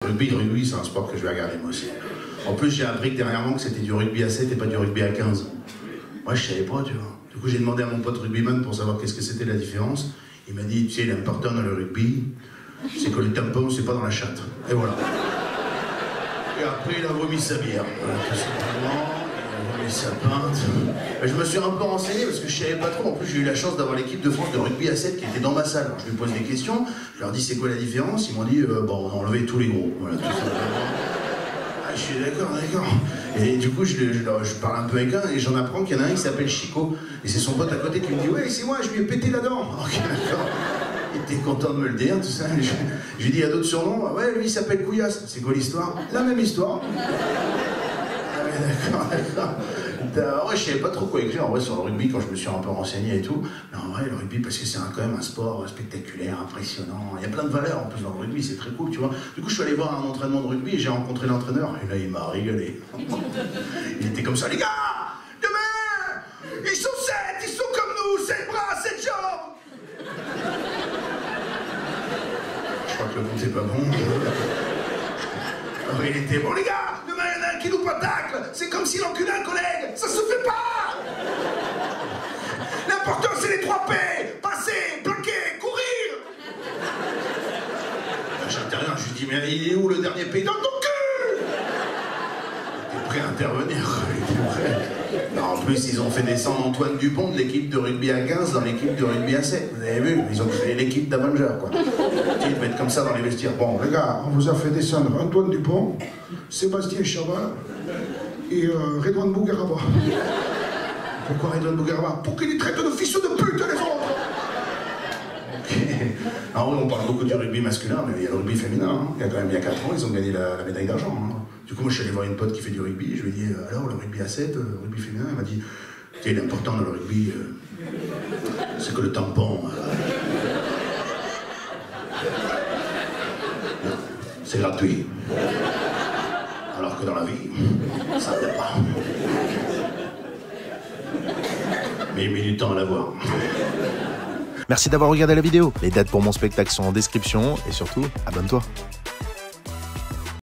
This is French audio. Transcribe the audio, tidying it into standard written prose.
rugby, c'est un sport que je vais regarder moi aussi. En plus, j'ai appris que dernièrement que c'était du rugby à 7 et pas du rugby à 15. Moi, je savais pas, tu vois. Du coup, j'ai demandé à mon pote rugbyman pour savoir qu'est-ce que c'était la différence. Il m'a dit, tu sais, l'important dans le rugby, c'est que le tampon, c'est pas dans la chatte. Et voilà. Et après, il a vomi sa bière. Voilà, tout simplement. Il a vomi sa pinte. Et je me suis un peu renseigné parce que je savais pas trop. En plus, j'ai eu la chance d'avoir l'équipe de France de rugby à 7 qui était dans ma salle. Alors, je lui pose des questions. Je leur dis, c'est quoi la différence? Ils m'ont dit, bon, on a enlevé tous les gros. Voilà, tout simplement. Ah, je suis d'accord. Et du coup, je parle un peu avec un et j'en apprends qu'il y en a un qui s'appelle Chico. Et c'est son pote à côté qui me dit, ouais, c'est moi, je lui ai pété la dent. Ok, d'accord. Il était content de me le dire, tout ça. Je lui dis, il y a d'autres surnoms. Ouais, lui, il s'appelle Couillasse. C'est quoi l'histoire? La même histoire. Ah ouais, d'accord. Ouais, je savais pas trop quoi écrire en vrai sur le rugby quand je me suis un peu renseigné et tout. Mais en vrai, le rugby, parce que c'est quand même un sport spectaculaire, impressionnant. Il y a plein de valeurs en plus dans le rugby, c'est très cool, tu vois. Du coup, je suis allé voir un entraînement de rugby et j'ai rencontré l'entraîneur. Et là, il m'a régalé. Il était comme ça, les gars, demain, ils sont 7, ils sont comme nous, 7 bras, 7 jambes. Je crois que le compte est pas bon. Alors, il était bon, les gars, demain, il y en a un qui loupe un tacle. C'est comme s'il enculait un collègue. Ça se fait pas. L'important, c'est les 3 P. Passer, plaquer, courir. J'interviens, je lui dis, mais il est où le dernier P? Dans ton cul. Il était prêt à intervenir. Il était prêt. Non, en plus, ils ont fait descendre Antoine Dupont de l'équipe de rugby à 15 dans l'équipe de rugby à 7. Vous avez vu? Ils ont créé l'équipe d'Avengers, quoi. Ils devaient être comme ça dans les vestiaires. Bon, les gars, on vous a fait descendre Antoine Dupont, Sébastien Chaval et Redouane Bougaraba. Pourquoi Redouane Bougaraba? Pour qu'il les traite de fils de pute, les autres. Ok. Alors, on parle beaucoup du rugby masculin, mais il y a le rugby féminin. Hein. Il y a quand même 4 ans, ils ont gagné la médaille d'argent. Hein. Du coup, moi, je suis allé voir une pote qui fait du rugby. Je lui ai dit, alors, le rugby à 7, le rugby féminin, elle m'a dit, tu sais, l'important dans le rugby, c'est que le tampon... c'est gratuit. Alors que dans la vie, ça ne l'est pas. Mais il met du temps à l'avoir. Merci d'avoir regardé la vidéo. Les dates pour mon spectacle sont en description et surtout, abonne-toi.